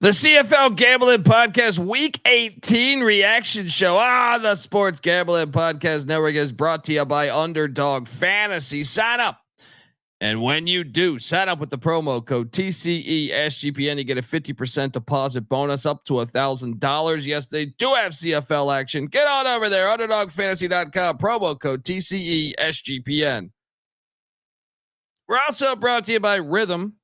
The CFL Gambling Podcast Week 18 reaction show. The Sports Gambling Podcast Network is brought to you by Underdog Fantasy. Sign up. And when you do, sign up with the promo code TCESGPN. You get a 50% deposit bonus up to $1,000. Yes, they do have CFL action. Get on over there. UnderdogFantasy.com. Promo code TCESGPN. We're also brought to you by Rhythm.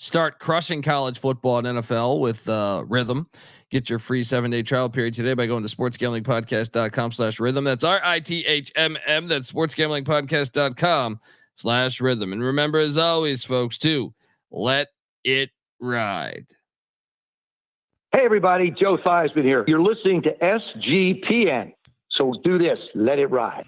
Start crushing college football and NFL with Rhythm. Get your free 7-day trial period today by going to sportsgamblingpodcast.com/rhythm. That's RITHMM. That's sportsgamblingpodcast.com/rhythm. And remember, as always, folks, to let it ride. Hey, everybody. Joe Theismann here. You're listening to SGPN. So do this. Let it ride.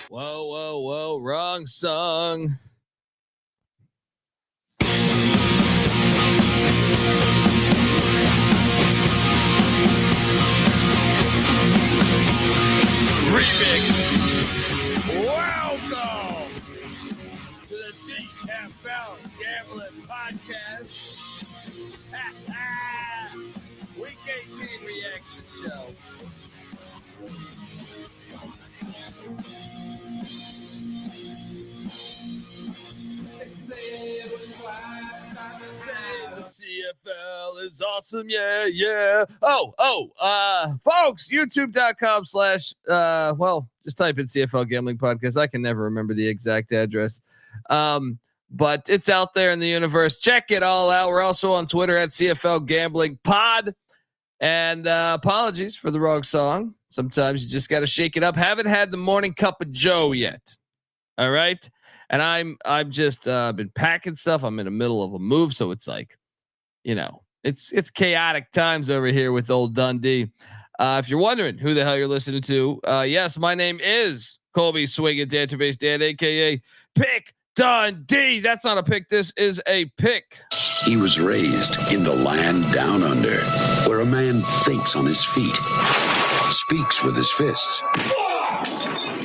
Whoa, wrong song. Remix. Welcome to the CFL Gambling Podcast. Week 18 reaction show. CFL is awesome. Yeah. Folks, youtube.com/ just type in CFL Gambling Podcast. I can never remember the exact address. But it's out there in the universe. Check it all out. We're also on Twitter at CFL Gambling Pod. And apologies for the wrong song. Sometimes you just got to shake it up. Haven't had the morning cup of Joe yet. All right. And I'm just been packing stuff. I'm in the middle of a move, so it's like, it's chaotic times over here with old Dundee. If you're wondering who the hell you're listening to, yes, my name is Colby Swinging Database Dan, aka Pick Dundee. That's not a pick. This is a pick. He was raised in the land down under, where a man thinks on his feet, speaks with his fists,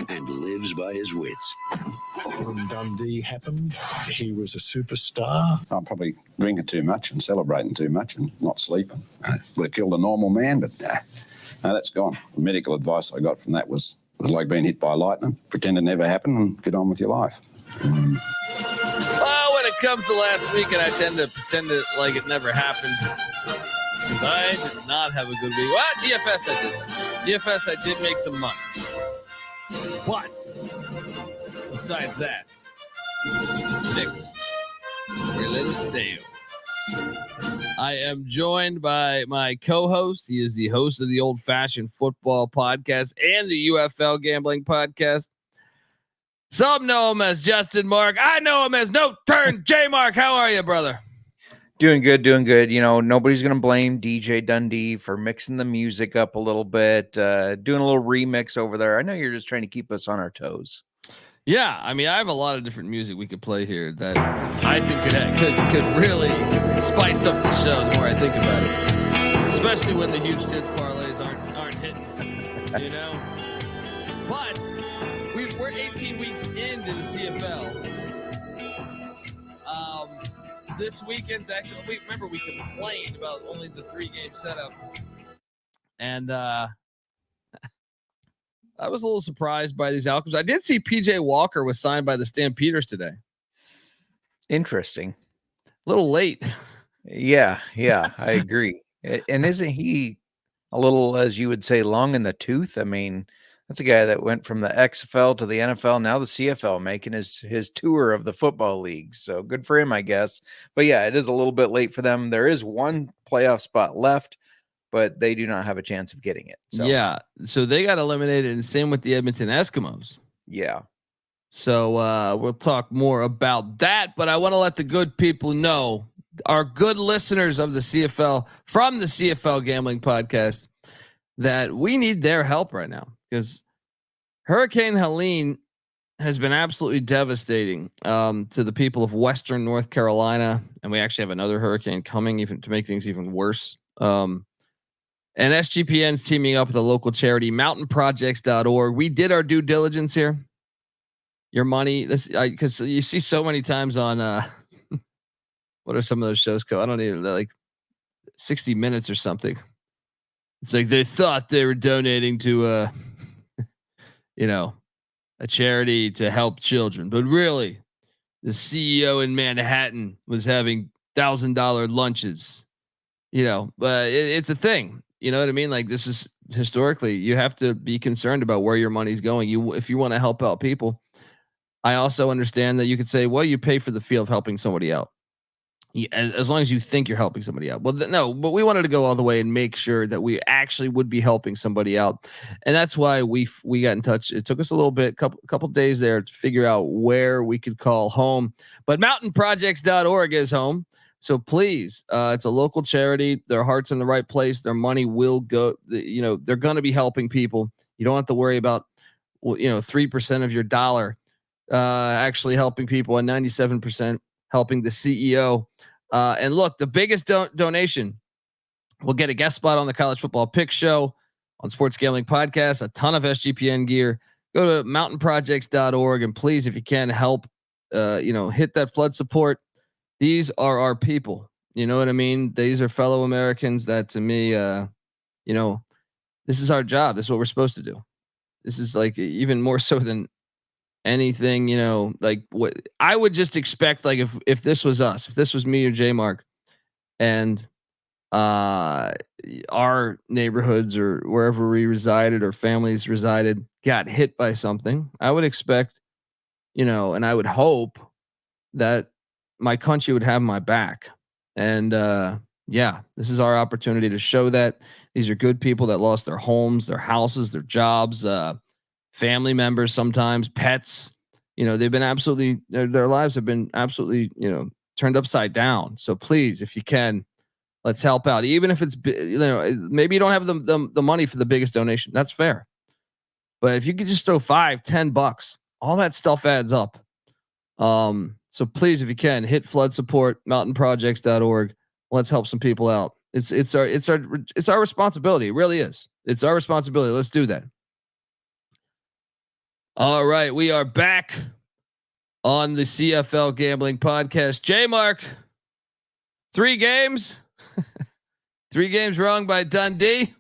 and lives by his wits. When Dundee happened, he was a superstar. I'm probably drinking too much and celebrating too much and not sleeping. Would have killed a normal man, but no, that's gone. The medical advice I got from that was like being hit by lightning. Pretend it never happened and get on with your life. Well, when it comes to last week, and I tend to pretend it like it never happened, because I did not have a good week. Well, DFS I did. DFS I did make some money. But besides that, picks were a little stale. I am joined by my co-host. He is the host of the Old Fashioned Football Podcast and the UFL Gambling Podcast. Some know him as Justin Mark. I know him as No Turn J Mark. How are you, brother? Doing good. Nobody's going to blame DJ Dundee for mixing the music up a little bit, doing a little remix over there. I know you're just trying to keep us on our toes. Yeah, I mean, I have a lot of different music we could play here that I think could really spice up the show the more I think about it. Especially when the huge tits parlays aren't hitting, But we're 18 weeks into the CFL. This weekend's actually, we complained about only the 3-game setup. And I was a little surprised by these outcomes. I did see PJ Walker was signed by the Stampeders today. Interesting. A little late. Yeah, I agree. And isn't he a little, as you would say, long in the tooth? I mean, that's a guy that went from the XFL to the NFL, now the CFL, making his tour of the football league. So good for him, I guess. But yeah, it is a little bit late for them. There is one playoff spot left, but they do not have a chance of getting it. So. Yeah. So they got eliminated, and same with the Edmonton Eskimos. Yeah. So we'll talk more about that, but I want to let the good people know, our good listeners of the CFL, from the CFL Gambling Podcast, that we need their help right now, because Hurricane Helene has been absolutely devastating to the people of Western North Carolina, and we actually have another hurricane coming, even to make things even worse. And SGPN's teaming up with a local charity, mountainprojects.org. We did our due diligence here. Your money, this because you see so many times on what are some of those shows called? I don't even know, like 60 Minutes or something. It's like they thought they were donating to you know, a charity to help children, but really, the CEO in Manhattan was having $1,000 lunches. But it's a thing. You know what I mean? Like, this is historically, you have to be concerned about where your money's going. If you want to help out people. I also understand that you could say, well, you pay for the feel of helping somebody out. As long as you think you're helping somebody out. Well, no, but we wanted to go all the way and make sure that we actually would be helping somebody out. And that's why we got in touch. It took us a little bit, couple days there to figure out where we could call home, but mountainprojects.org is home. So please, it's a local charity. Their heart's in the right place. Their money will go, they're going to be helping people. You don't have to worry about, 3% of your dollar actually helping people, and 97% helping the CEO. And look, the biggest donation will get a guest spot on the College Football Pick Show, on Sports Gambling Podcast, a ton of SGPN gear. Go to mountainprojects.org and please, if you can, help, hit that flood support. These are our people. You know what I mean? These are fellow Americans that, to me, this is our job. This is what we're supposed to do. This is like even more so than anything, like what I would just expect. Like if this was us, if this was me or J Mark, and our neighborhoods or wherever we resided or families resided got hit by something, I would expect, and I would hope that my country would have my back. And this is our opportunity to show that these are good people that lost their homes, their houses, their jobs, family members, sometimes pets. They've been absolutely, their lives have been absolutely, turned upside down. So please, if you can, let's help out. Even if it's, maybe you don't have the money for the biggest donation. That's fair. But if you could just throw $5-10, all that stuff adds up. So please, if you can, hit flood support, mountainprojects.org. Let's help some people out. It's our responsibility. It really is. It's our responsibility. Let's do that. All right, we are back on the CFL Gambling Podcast. J Mark, 3 games, 3 games wrong by Dundee.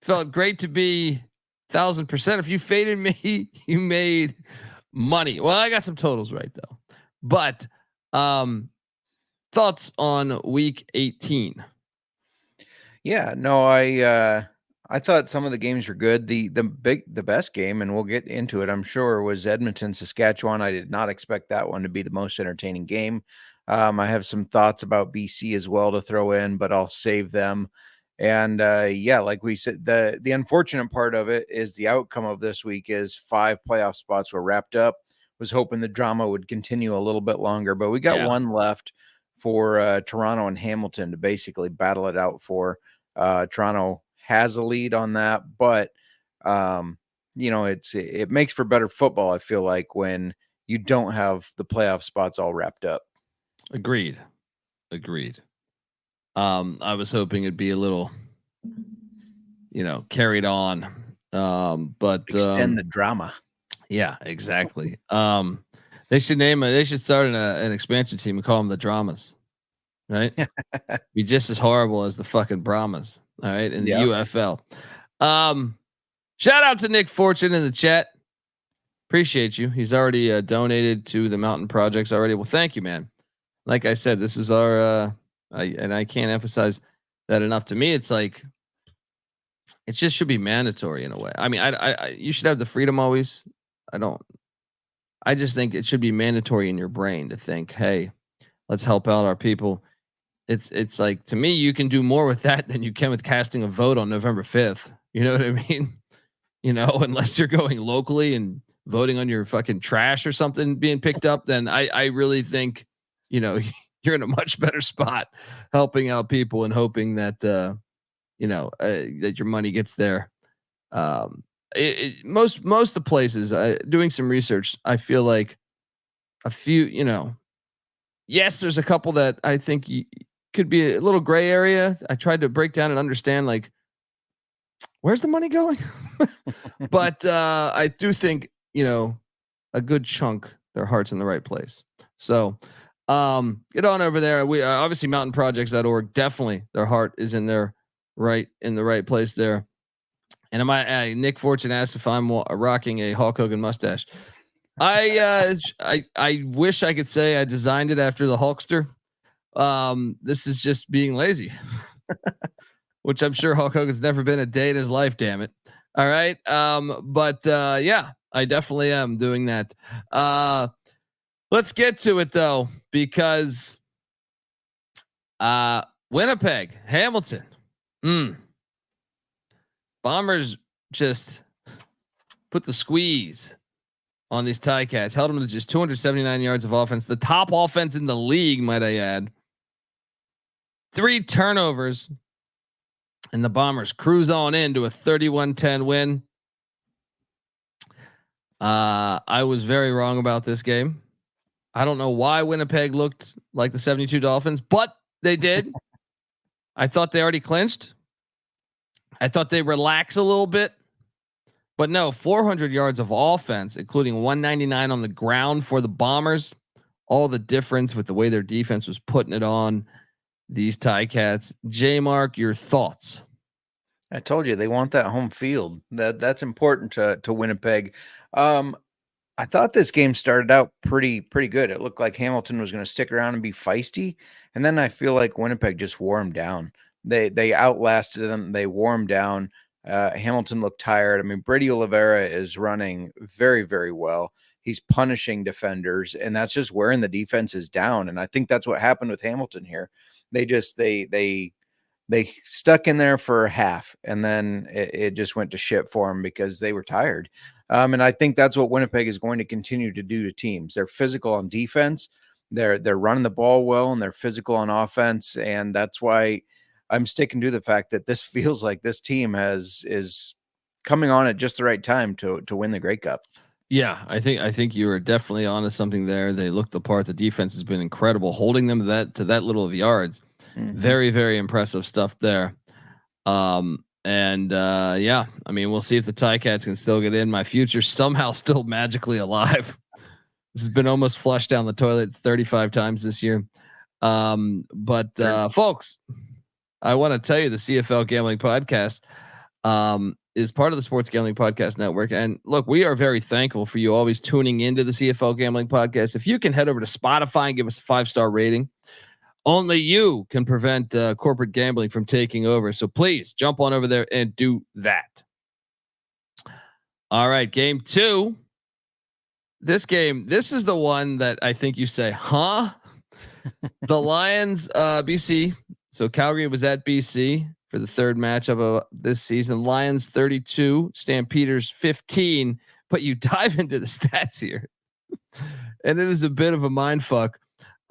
Felt great to be 1,000%. If you faded me, you made money. Well, I got some totals right though. But thoughts on week 18? Yeah, no, I thought some of the games were good. The best game, and we'll get into it, I'm sure, was Edmonton, Saskatchewan. I did not expect that one to be the most entertaining game. I have some thoughts about BC as well to throw in, but I'll save them. And like we said, the unfortunate part of it is the outcome of this week is 5 playoff spots were wrapped up. Was hoping the drama would continue a little bit longer, but we got one left for Toronto and Hamilton to basically battle it out for. Toronto has a lead on that, but it makes for better football, I feel like, when you don't have the playoff spots all wrapped up. Agreed. I was hoping it'd be a little, carried on. But extend the drama. Yeah, exactly. They should start an expansion team and call them the Dramas, right? Be just as horrible as the fucking Brahmas. All right. In the UFL. Shout out to Nick Fortune in the chat. Appreciate you. He's already donated to the Mountain Projects already. Well, thank you, man. Like I said, this is our, and I can't emphasize that enough. To me, it's like, it just should be mandatory in a way. I mean, you should have the freedom always. I just think it should be mandatory in your brain to think, hey, let's help out our people. It's like, to me, you can do more with that than you can with casting a vote on November 5th. You know what I mean? Unless you're going locally and voting on your fucking trash or something being picked up, then I really think, you're in a much better spot helping out people and hoping that, that your money gets there. most of the places, doing some research, I feel like a few, yes, there's a couple that I think could be a little gray area. I tried to break down and understand, like, where's the money going? But I do think, a good chunk, their heart's in the right place. So get on over there. We obviously mountainprojects.org. Definitely their heart is in the right place there. And Nick Fortune asked if I'm rocking a Hulk Hogan mustache. I wish I could say I designed it after the Hulkster. This is just being lazy, which I'm sure Hulk Hogan's never been a day in his life. Damn it. All right. But yeah, I definitely am doing that. Let's get to it though, because Winnipeg, Hamilton, Bombers just put the squeeze on these Ticats, held them to just 279 yards of offense, the top offense in the league, might I add. 3 turnovers, and the Bombers cruise on into a 31-10 win. I was very wrong about this game. I don't know why Winnipeg looked like the 72 Dolphins, but they did. I thought they already clinched. I thought they relax a little bit, but no, 400 yards of offense, including 199 on the ground for the Bombers. All the difference with the way their defense was putting it on these Ticats. J-Mark, your thoughts? I told you they want that home field. That's important to Winnipeg. I thought this game started out pretty good. It looked like Hamilton was going to stick around and be feisty, and then I feel like Winnipeg just wore them down. They outlasted them. They wore them down. Hamilton looked tired. I mean, Brady Oliveira is running very, very well. He's punishing defenders, and that's just wearing the defenses down. And I think that's what happened with Hamilton here. They stuck in there for half, and then it just went to shit for them because they were tired. And I think that's what Winnipeg is going to continue to do to teams. They're physical on defense. They're running the ball well, and they're physical on offense. And that's why I'm sticking to the fact that this feels like this team is coming on at just the right time to win the Grey Cup. Yeah, I think you were definitely onto something there. They looked the part. The defense has been incredible, holding them to that little of yards. Mm-hmm. Very, very impressive stuff there. Yeah, I mean, we'll see if the Ticats can still get in. My future's somehow still magically alive. This has been almost flushed down the toilet 35 times this year. Folks, I want to tell you the CFL Gambling Podcast is part of the Sports Gambling Podcast Network. And look, we are very thankful for you always tuning into the CFL Gambling Podcast. If you can head over to Spotify and give us a 5-star rating, only you can prevent corporate gambling from taking over. So please jump on over there and do that. All right, game 2. This is the one that I think you say, huh? The Lions, BC. So Calgary was at BC for the third matchup of this season. Lions 32, Stampeders 15. But you dive into the stats here, and it is a bit of a mind fuck.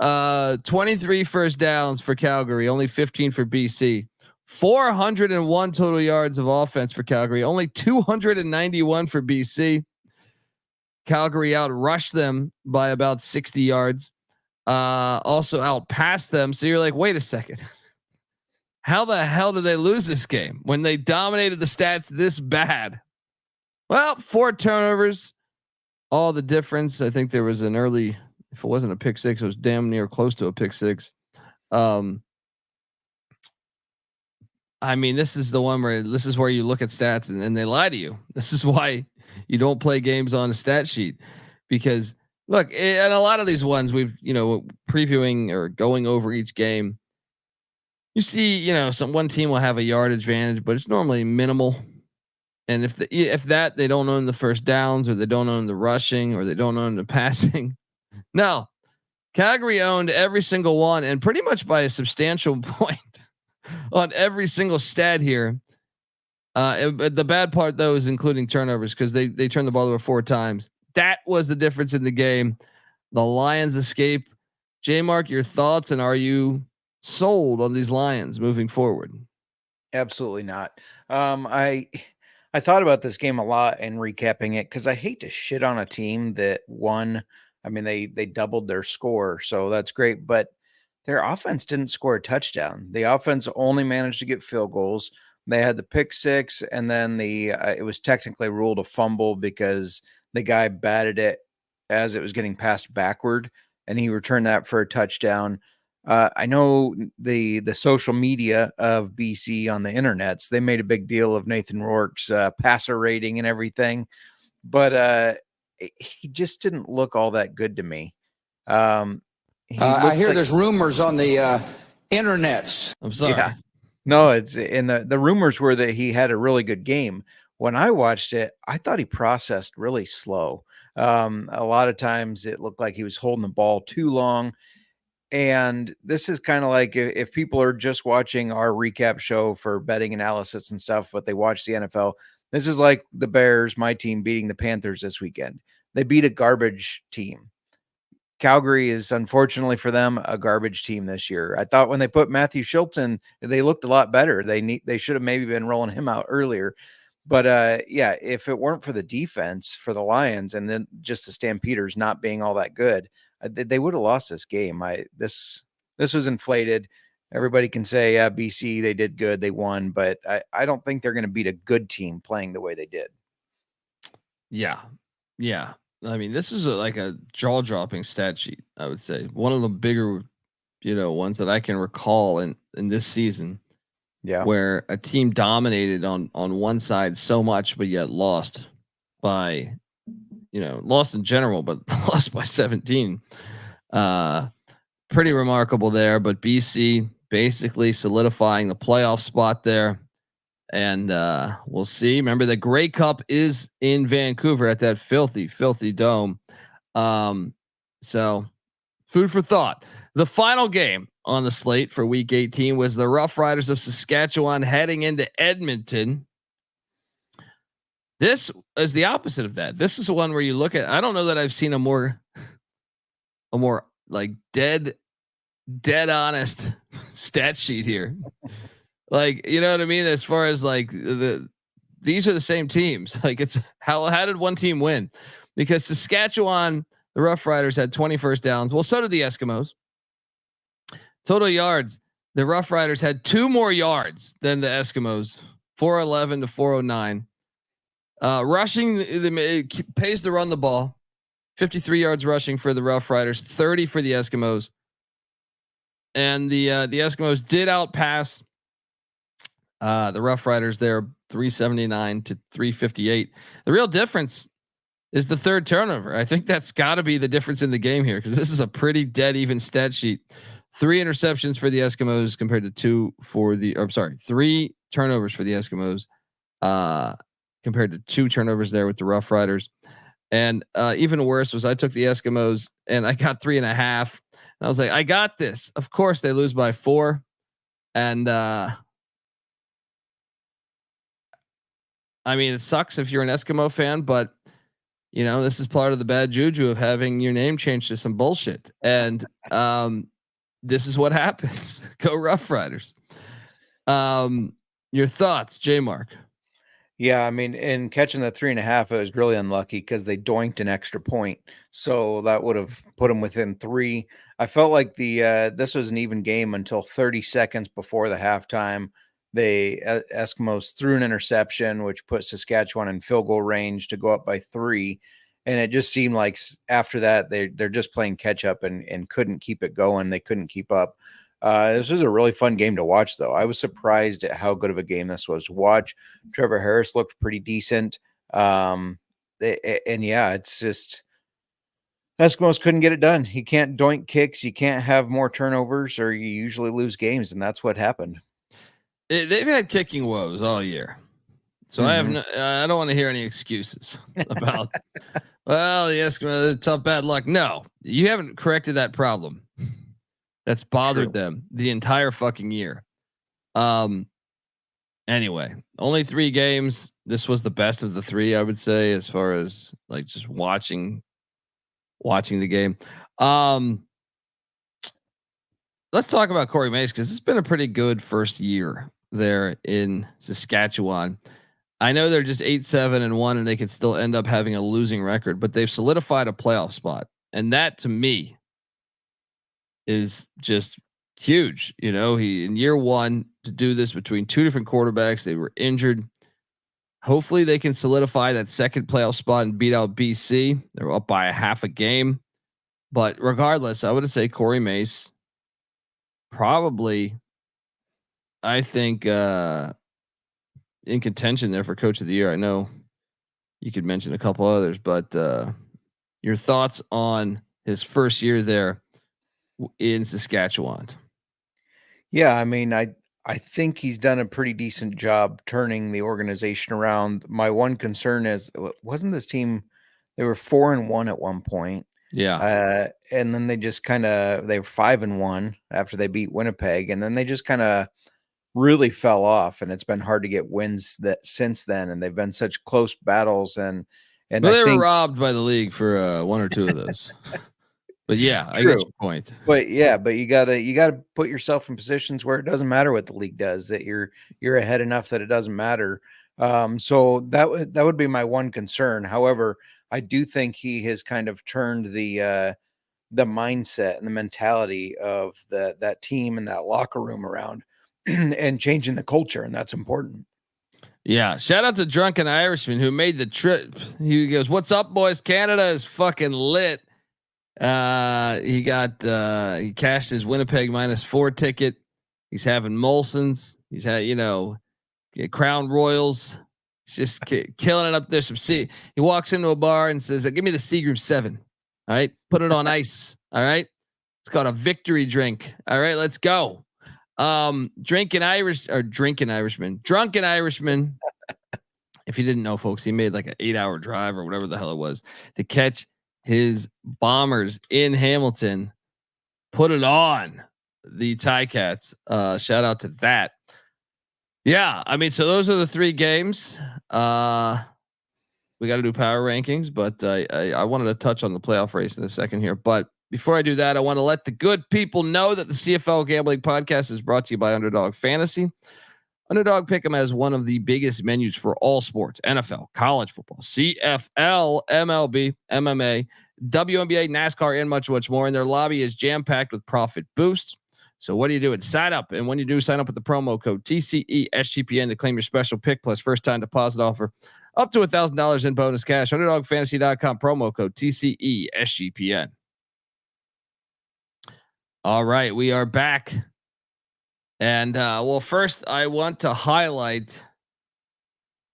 23 first downs for Calgary, only 15 for BC. 401 total yards of offense for Calgary, only 291 for BC. Calgary outrushed them by about 60 yards. Also outpassed them. So you're like, wait a second. How the hell did they lose this game when they dominated the stats this bad? Well, 4 turnovers, all the difference. I think there was an early, if it wasn't a pick six, it was damn near close to a pick six. I mean, this is the one where you look at stats and they lie to you. This is why you don't play games on a stat sheet, because look, and a lot of these ones we've, previewing or going over each game, you see, one team will have a yardage advantage, but it's normally minimal. And if that they don't own the first downs, or they don't own the rushing, or they don't own the passing. No, Calgary owned every single one, and pretty much by a substantial point on every single stat here. The bad part though is including turnovers, because they turned the ball over 4 times. That was the difference in the game. The Lions escape. J-Mark, your thoughts, and are you sold on these Lions moving forward? Absolutely not. I thought about this game a lot and recapping it because I hate to shit on a team that won. I mean, they doubled their score, so that's great, but their offense didn't score a touchdown. The offense only managed to get field goals. They had the pick six, and then it was technically ruled a fumble because the guy batted it as it was getting passed backward, and he returned that for a touchdown. I know the social media of BC on the internets, they made a big deal of Nathan Rourke's passer rating and everything, but he just didn't look all that good to me. I hear there's rumors on the internets. I'm sorry. Yeah. No, it's in the rumors were that he had a really good game. When I watched it, I thought he processed really slow. A lot of times it looked like he was holding the ball too long. And this is kind of like if people are just watching our recap show for betting analysis and stuff, but they watch the NFL, this is like the Bears, my team, beating the Panthers this weekend. They beat a garbage team. Calgary is, unfortunately for them, a garbage team this year. I thought when they put Matthew Schultz in, they looked a lot better. They should have maybe been rolling him out earlier. But yeah, if it weren't for the defense for the Lions and then just the Stampeders not being all that good, they would have lost this game. This was inflated. Everybody can say, yeah, BC, they did good, they won, but I don't think they're going to beat a good team playing the way they did. Yeah. I mean, this is like a jaw-dropping stat sheet, I would say. One of the bigger, ones that I can recall in this season. Yeah. Where a team dominated on one side so much, but yet lost by, lost in general, but lost by 17. Pretty remarkable there, but BC basically solidifying the playoff spot there. And we'll see. Remember, the Grey Cup is in Vancouver at that filthy, filthy dome. So food for thought. The final game on the slate for week 18 was the Rough Riders of Saskatchewan heading into Edmonton. This is the opposite of that. This is the one where you look at, I don't know that I've seen a more like dead honest stat sheet here. Like, you know what I mean? As far as like these are the same teams. Like it's how did one team win? Because Saskatchewan, the Rough Riders had 20 first downs. Well, so did the Eskimos. Total yards, the Rough Riders had 2 more yards than the Eskimos, 411 to 409. Rushing, the pays to run the ball, 53 yards rushing for the Rough Riders, 30 for the Eskimos. And the Eskimos did outpass the Rough Riders there, 379 to 358. The real difference is the third turnover. I think that's got to be the difference in the game here, because this is a pretty dead even stat sheet. 3 interceptions for the Eskimos compared to 2 for the, 3 turnovers for the Eskimos, compared to 2 turnovers there with the Rough Riders. And even worse was I took the Eskimos and I got 3.5. And I was like, I got this. Of course they lose by 4. And I mean, it sucks if you're an Eskimo fan, but this is part of the bad juju of having your name changed to some bullshit. And this is what happens. Go Rough Riders. Your thoughts, J Mark? Yeah, I mean, in catching the 3.5, it was really unlucky because they doinked an extra point, so that would have put them within 3. I felt like this was an even game until 30 seconds before the halftime. The Eskimos threw an interception, which put Saskatchewan in field goal range to go up by 3. And it just seemed like after that, they're just playing catch up and couldn't keep it going. They couldn't keep up. This was a really fun game to watch, though. I was surprised at how good of a game this was to watch. Trevor Harris looked pretty decent. And yeah, it's just Eskimos couldn't get it done. You can't doink kicks. You can't have more turnovers, or you usually lose games. And that's what happened. They've had kicking woes all year. So I don't want to hear any excuses about, well, the Eskimos, tough bad luck. No, you haven't corrected that problem. That's bothered them the entire fucking year. Anyway, only 3 games. This was the best of the 3, I would say, as far as like just watching the game. Let's talk about Corey Mace, because it's been a pretty good first year there in Saskatchewan. I know they're just 8-7-1, and they could still end up having a losing record, but they've solidified a playoff spot, and that to me is just huge. You know, he in year one to do this between two different quarterbacks, they were injured. Hopefully, they can solidify that second playoff spot and beat out BC. They're up by a half a game, but regardless, I would say Corey Mace probably. I think in contention there for coach of the year. I know you could mention a couple others, but your thoughts on his first year there in Saskatchewan? Yeah, I mean, I think he's done a pretty decent job turning the organization around. My one concern is, wasn't this team? They were 4-1 at one point. Yeah. And then they just they were 5-1 after they beat Winnipeg, and then they just kind of really fell off, and it's been hard to get wins that since then. And they've been such close battles, and well, they were robbed by the league for one or two of those. But yeah, I get your point. But yeah, but you gotta put yourself in positions where it doesn't matter what the league does, that you're ahead enough that it doesn't matter. So that would be my one concern. However, I do think he has kind of turned the mindset and the mentality of that team and that locker room around and changing the culture, and that's important. Yeah, shout out to Drunken Irishman who made the trip. He goes, "What's up, boys? Canada is fucking lit." He cashed his Winnipeg -4 ticket. He's having Molson's. He's had, Crown Royals. He's just killing it up there. He walks into a bar and says, "Give me the Seagram 7. All right, put it on ice. All right, it's called a victory drink. All right, let's go." Drunken Irishman. If you didn't know, folks, he made like an 8-hour drive or whatever the hell it was to catch his Bombers in Hamilton, put it on the Ticats. Shout out to that. Yeah, I mean, so those are the 3 games. We got to do power rankings, but I wanted to touch on the playoff race in a second here. But before I do that, I want to let the good people know that the CFL Gambling Podcast is brought to you by Underdog Fantasy. Underdog Pick'em has one of the biggest menus for all sports: NFL, college football, CFL, MLB, MMA, WNBA, NASCAR, and much, much more. And their lobby is jam-packed with profit boost. So what are you doing? Sign up. And when you do, sign up with the promo code TCESGPN to claim your special pick plus first-time deposit offer up to $1,000 in bonus cash. UnderdogFantasy.com, promo code TCESGPN. All right, we are back. And first I want to highlight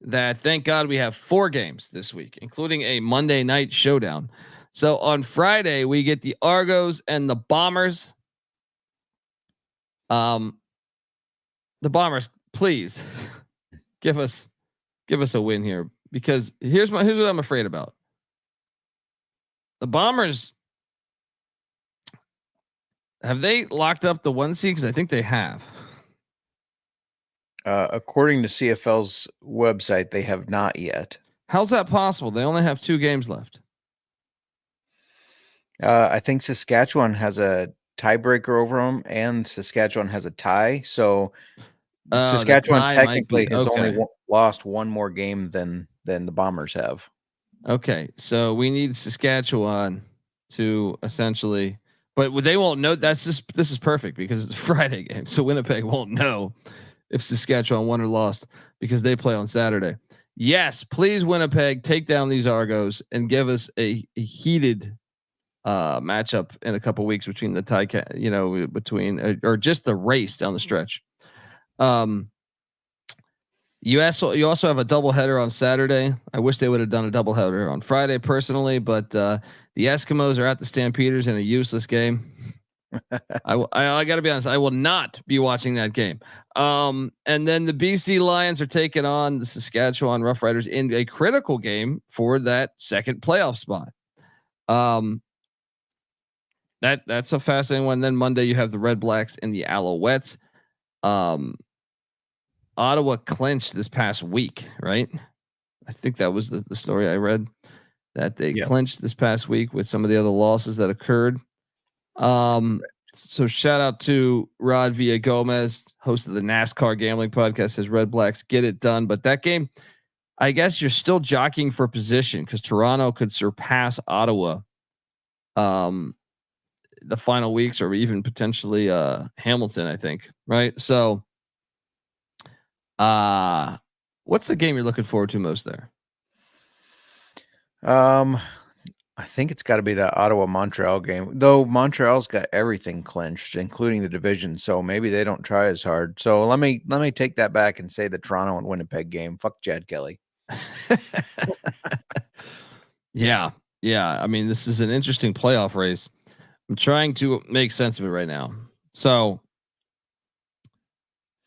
that thank God we have 4 games this week, including a Monday night showdown. So on Friday we get the Argos and the Bombers. The Bombers, please give us a win here, because here's what I'm afraid about. The Bombers, have they locked up the 1 seed? Because I think they have. According to CFL's website, they have not yet. How's that possible? They only have 2 games left. I think Saskatchewan has a tiebreaker over them, and Saskatchewan has a tie. So Saskatchewan technically has only lost 1 more game than the Bombers have. Okay, so we need Saskatchewan to essentially, but they won't know. This is perfect because it's a Friday game, so Winnipeg won't know if Saskatchewan won or lost because they play on Saturday. Yes, please, Winnipeg, take down these Argos and give us a heated matchup in a couple weeks between the or just the race down the stretch. You also have a doubleheader on Saturday. I wish they would have done a doubleheader on Friday personally, but the Eskimos are at the Stampeders in a useless game. I got to be honest, I will not be watching that game. And then the BC Lions are taking on the Saskatchewan Roughriders in a critical game for that second playoff spot. That's a fascinating one. Then Monday you have the Red Blacks and the Alouettes. Ottawa clinched this past week, right? I think that was the story I read, that they clinched this past week with some of the other losses that occurred. So shout out to Rod Villagomez, host of the NASCAR Gambling Podcast, says Red Blacks get it done. But that game, I guess you're still jockeying for position because Toronto could surpass Ottawa. The final weeks, or even potentially Hamilton, I think. Right. So, what's the game you're looking forward to most there? I think it's got to be that Ottawa Montreal game, though. Montreal's got everything clinched, including the division, so maybe they don't try as hard. So let me take that back and say the Toronto and Winnipeg game. Fuck Chad Kelly. Yeah. I mean, this is an interesting playoff race. I'm trying to make sense of it right now. So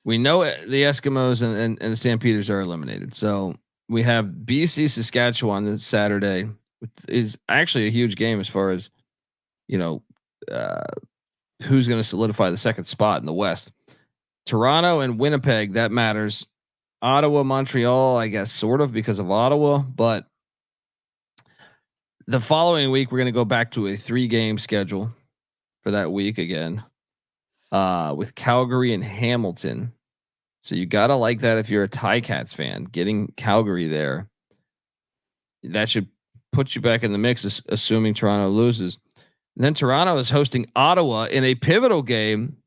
we know the Eskimos and the Stampeders are eliminated. So we have BC Saskatchewan this Saturday, which is actually a huge game as far as, who's going to solidify the second spot in the West. Toronto and Winnipeg, that matters. Ottawa, Montreal, I guess sort of because of Ottawa, but the following week we're going to go back to a 3-game schedule for that week again, with Calgary and Hamilton. So you gotta like that if you're a Ticats fan. Getting Calgary there, that should put you back in the mix, assuming Toronto loses. And then Toronto is hosting Ottawa in a pivotal game.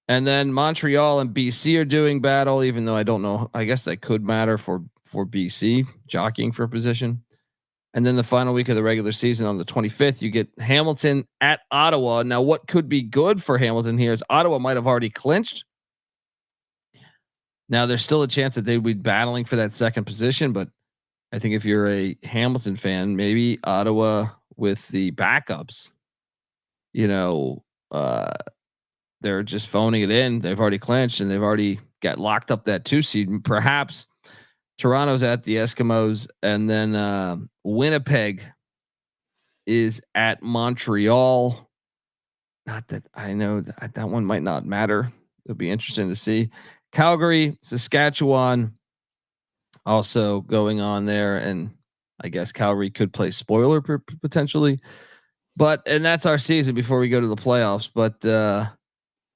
And then Montreal and BC are doing battle, even though I don't know. I guess that could matter for BC jockeying for position. And then the final week of the regular season on the 25th, you get Hamilton at Ottawa. Now, what could be good for Hamilton here is Ottawa might have already clinched. Now, there's still a chance that they would be battling for that second position, but I think if you're a Hamilton fan, maybe Ottawa with the backups, they're just phoning it in. They've already clinched and they've already got locked up that 2 seed. Perhaps Toronto's at the Eskimos, and then Winnipeg is at Montreal. Not that I know that one might not matter. It'll be interesting to see. Calgary, Saskatchewan also going on there. And I guess Calgary could play spoiler potentially, and that's our season before we go to the playoffs. But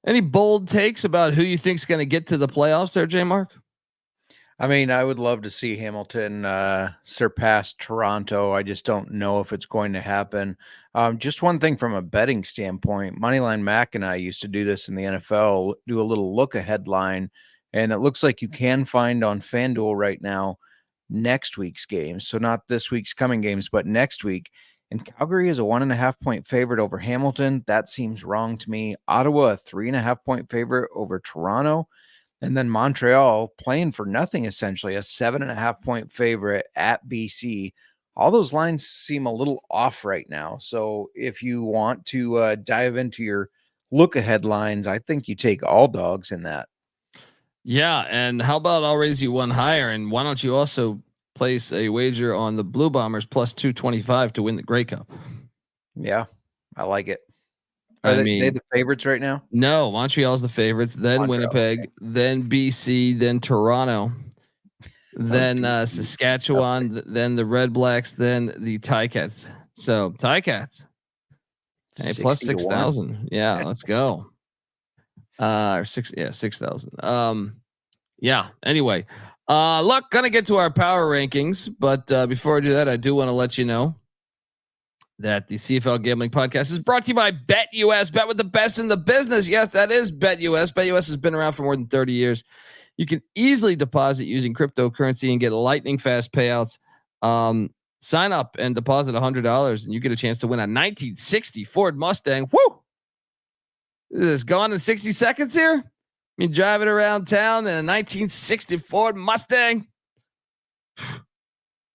any bold takes about who you think's going to get to the playoffs there, J Mark? I mean, I would love to see Hamilton surpass Toronto. I just don't know if it's going to happen. Just one thing from a betting standpoint, Moneyline Mac and I used to do this in the NFL, do a little look ahead line, and it looks like you can find on FanDuel right now next week's games. So not this week's coming games, but next week. And Calgary is a 1.5 point favorite over Hamilton. That seems wrong to me. Ottawa, a 3.5 point favorite over Toronto. And then Montreal playing for nothing, essentially a 7.5 point favorite at BC. All those lines seem a little off right now. So if you want to dive into your look ahead lines, I think you take all dogs in that. Yeah. And how about I'll raise you one higher? And why don't you also place a wager on the Blue Bombers plus 225 to win the Grey Cup? Yeah, I like it. Are they the favorites right now? No, Montreal's the favorites, then Winnipeg, okay, then BC, then Toronto, then Saskatchewan, then the Red Blacks, then the Ticats. So Ticats, hey, plus 6,000. Yeah, let's go. Or 6,000. Yeah. Anyway, look, gonna get to our power rankings, but before I do that, I do want to let you know that the CFL Gambling Podcast is brought to you by BetUS. Bet with the best in the business. Yes, that is BetUS. BetUS has been around for more than 30 years. You can easily deposit using cryptocurrency and get lightning fast payouts. Sign up and deposit $100 and you get a chance to win a 1960 Ford Mustang. Woo! This is gone in 60 seconds here. You're driving around town in a 1960 Ford Mustang.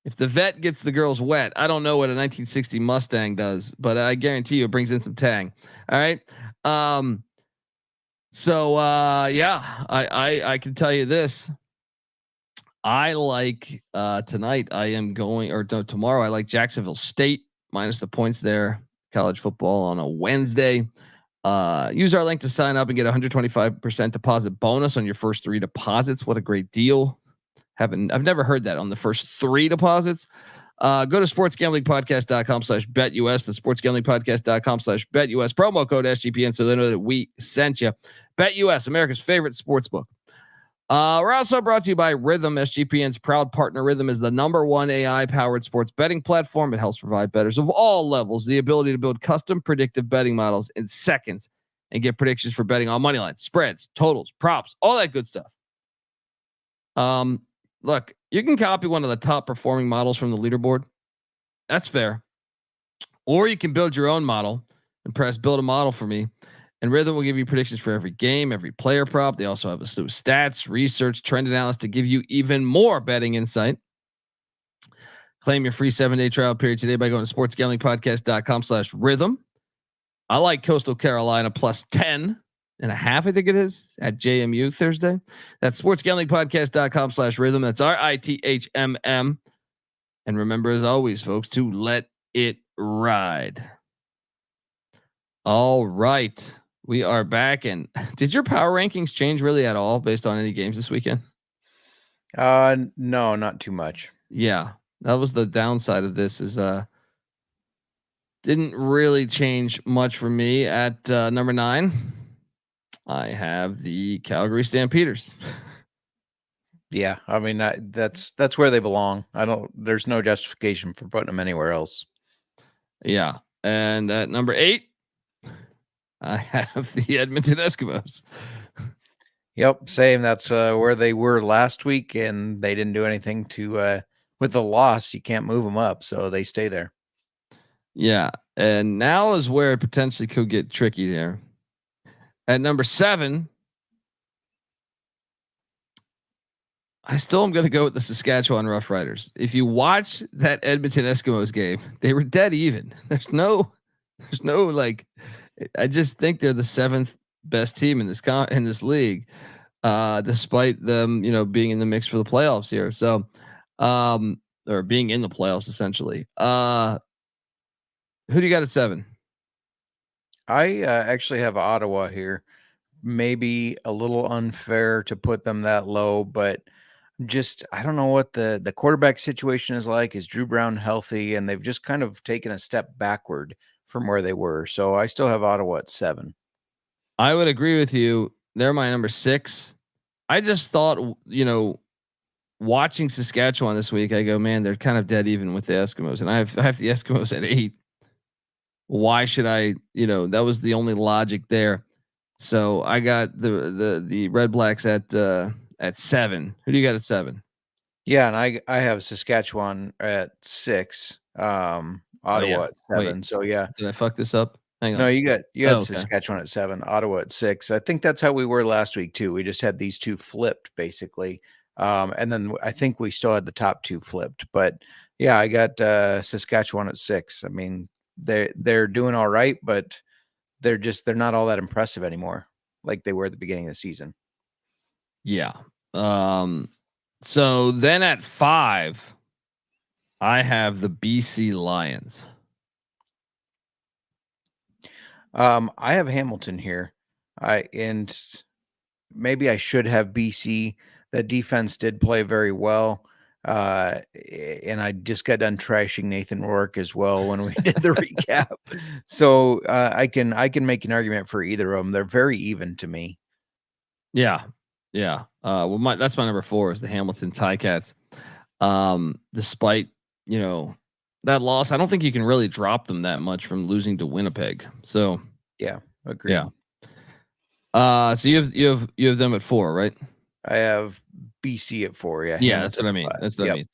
If the vet gets the girls wet, I don't know what a 1960 Mustang does, but I guarantee you it brings in some tang. All right. I can tell you this. I like tonight. I am going, or no, tomorrow. I like Jacksonville State minus the points there. College football on a Wednesday. Use our link to sign up and get 125% deposit bonus on your first 3 deposits. What a great deal. I've never heard that on the first 3 deposits. Go to sportsgamblingpodcast.com/betus. The sportsgamblingpodcast.com/betus. Promo code SGPN so they know that we sent you. BetUS, America's favorite sports book. We're also brought to you by Rhythm, SGPN's proud partner. Rhythm is the #1 AI-powered sports betting platform. It helps provide bettors of all levels the ability to build custom predictive betting models in seconds and get predictions for betting on money lines, spreads, totals, props, all that good stuff. Look, you can copy one of the top performing models from the leaderboard. That's fair. Or you can build your own model and press build a model for me. And Rhythm will give you predictions for every game, every player prop. They also have a slew of stats, research, trend analysis to give you even more betting insight. Claim your free 7-day trial period today by going to sportsgamblingpodcast.com/rhythm. I like Coastal Carolina +10.5, I think it is, at JMU Thursday. That's sportsgamblingpodcast.com/rhythm. That's RITHMM. And remember, as always, folks, to let it ride. All right. We are back. And did your power rankings change really at all based on any games this weekend? No, not too much. Yeah. That was the downside of this is didn't really change much for me. At number 9, I have the Calgary Stampeders. Yeah, I mean that's where they belong. There's no justification for putting them anywhere else. Yeah. And at number 8, I have the Edmonton Eskimos. Yep, same. That's where they were last week, and they didn't do anything to with the loss. You can't move them up, so they stay there. Yeah, and now is where it potentially could get tricky there. At number 7, I still am going to go with the Saskatchewan Roughriders. If you watch that Edmonton Eskimos game, they were dead even. There's no like. I just think they're the 7th best team in this league, despite them, being in the mix for the playoffs here. So, or being in the playoffs essentially. Who do you got at 7? I actually have Ottawa here. Maybe a little unfair to put them that low, but just I don't know what the quarterback situation is like. Is Drew Brown healthy? And they've just kind of taken a step backward from where they were. So I still have Ottawa at 7. I would agree with you. They're my number 6. I just thought, watching Saskatchewan this week, I go, man, they're kind of dead even with the Eskimos, and I have the Eskimos at 8. Why should I? That was the only logic there. So I got the Red Blacks at 7. Who do you got at 7? Yeah, and I have Saskatchewan at 6. Ottawa at 7. Wait, so yeah. Did I fuck this up? Hang on. No, you had okay. Saskatchewan at 7, Ottawa at 6. I think that's how we were last week too. We just had these two flipped basically. And then I think we still had the top 2 flipped. But yeah, I got Saskatchewan at 6. I mean, they're doing all right, but they're not all that impressive anymore like they were at the beginning of the season. Yeah. So then at 5, I have the BC Lions. I have Hamilton here. And maybe I should have BC. That defense did play very well. And I just got done trashing Nathan Rourke as well when we did the recap. So I can make an argument for either of them. They're very even to me. Yeah. Yeah. Well, that's my number 4 is the Hamilton Ticats. Despite, that loss, I don't think you can really drop them that much from losing to Winnipeg. So yeah, agree. Yeah. So you have them at 4, right? I have BC at 4. Yeah. Yeah, that's what I mean. That's what I mean.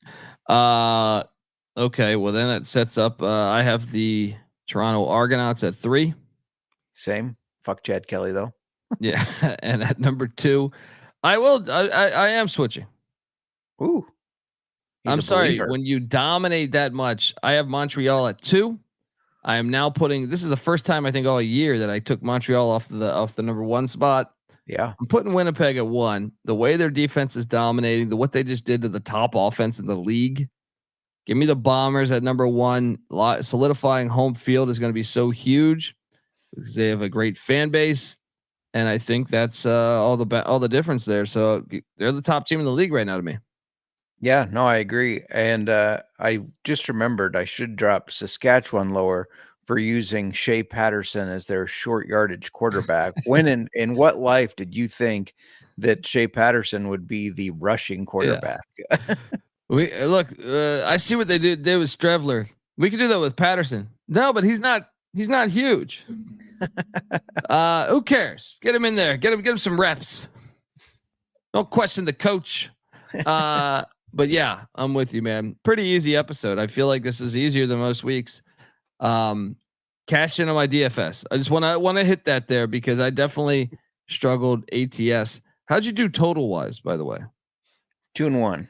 Okay. Well, then it sets up. I have the Toronto Argonauts at 3. Same. Fuck Chad Kelly though. Yeah, and at number 2, I am switching. Ooh. I'm sorry. When you dominate that much, I have Montreal at 2. I am now this is the first time I think all year that I took Montreal off the number 1 spot. Yeah. I'm putting Winnipeg at 1. The way their defense is dominating, what they just did to the top offense in the league. Give me the Bombers at number 1. Solidifying home field is going to be so huge because they have a great fan base. And I think that's all the difference there. So they're the top team in the league right now to me. Yeah, no, I agree. And I just remembered I should drop Saskatchewan lower for using Shea Patterson as their short yardage quarterback. When in what life did you think that Shea Patterson would be the rushing quarterback. Yeah. I see what they did with Strevler. We could do that with Patterson. No, but he's not huge. Who cares? Get him in there. Get him some reps. Don't question the coach. But yeah, I'm with you, man. Pretty easy episode. I feel like this is easier than most weeks. Cash in on my DFS. I just want to hit that there because I definitely struggled ATS. How'd you do total wise, by the way? 2-1.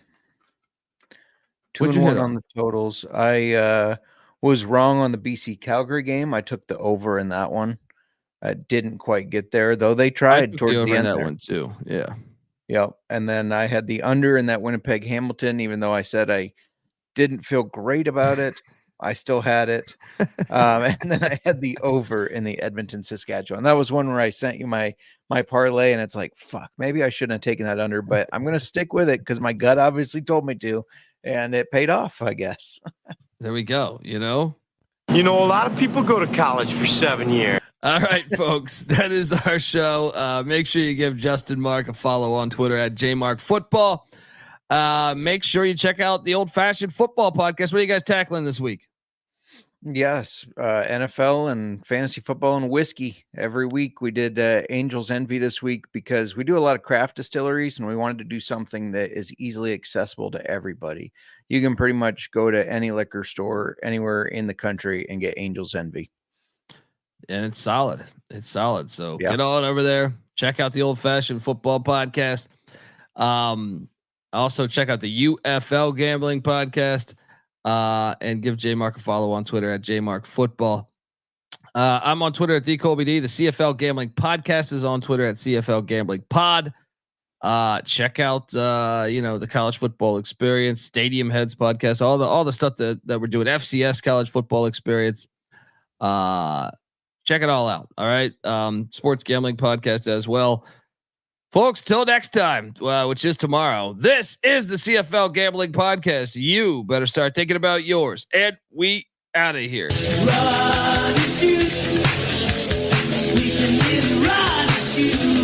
2-1 on the totals. I was wrong on the BC Calgary game. I took the over in that one. I didn't quite get there, though. They tried towards the end. That one too. Yeah. Yep. And then I had the under in that Winnipeg Hamilton, even though I said I didn't feel great about it. I still had it. And then I had the over in the Edmonton Saskatchewan. That was one where I sent you my parlay, and it's like, fuck, maybe I shouldn't have taken that under, but I'm gonna stick with it because my gut obviously told me to, and it paid off, I guess. There we go. You know, a lot of people go to college for 7 years. All right, folks, that is our show. Make sure you give Justin Mark a follow on Twitter at JMarkFootball. Make sure you check out the Old Fashioned Football Podcast. What are you guys tackling this week? Yes, NFL and fantasy football and whiskey. Every week we did Angels Envy this week because we do a lot of craft distilleries and we wanted to do something that is easily accessible to everybody. You can pretty much go to any liquor store anywhere in the country and get Angels Envy. And it's solid. So get on over there. Check out the Old Fashioned Football Podcast. Also check out the UFL Gambling Podcast. And give J Mark a follow on Twitter at JMarkFootball. I'm on Twitter at TheColbyD. The CFL Gambling Podcast is on Twitter at CFL Gambling Pod. Check out the College Football Experience, Stadium Heads Podcast, all the stuff that we're doing. FCS College Football Experience. Check it all out. All right. Sports Gambling Podcast as well. Folks, till next time, which is tomorrow, this is the CFL Gambling Podcast. You better start thinking about yours. And we out of here. Run and shoot. We can really run and shoot.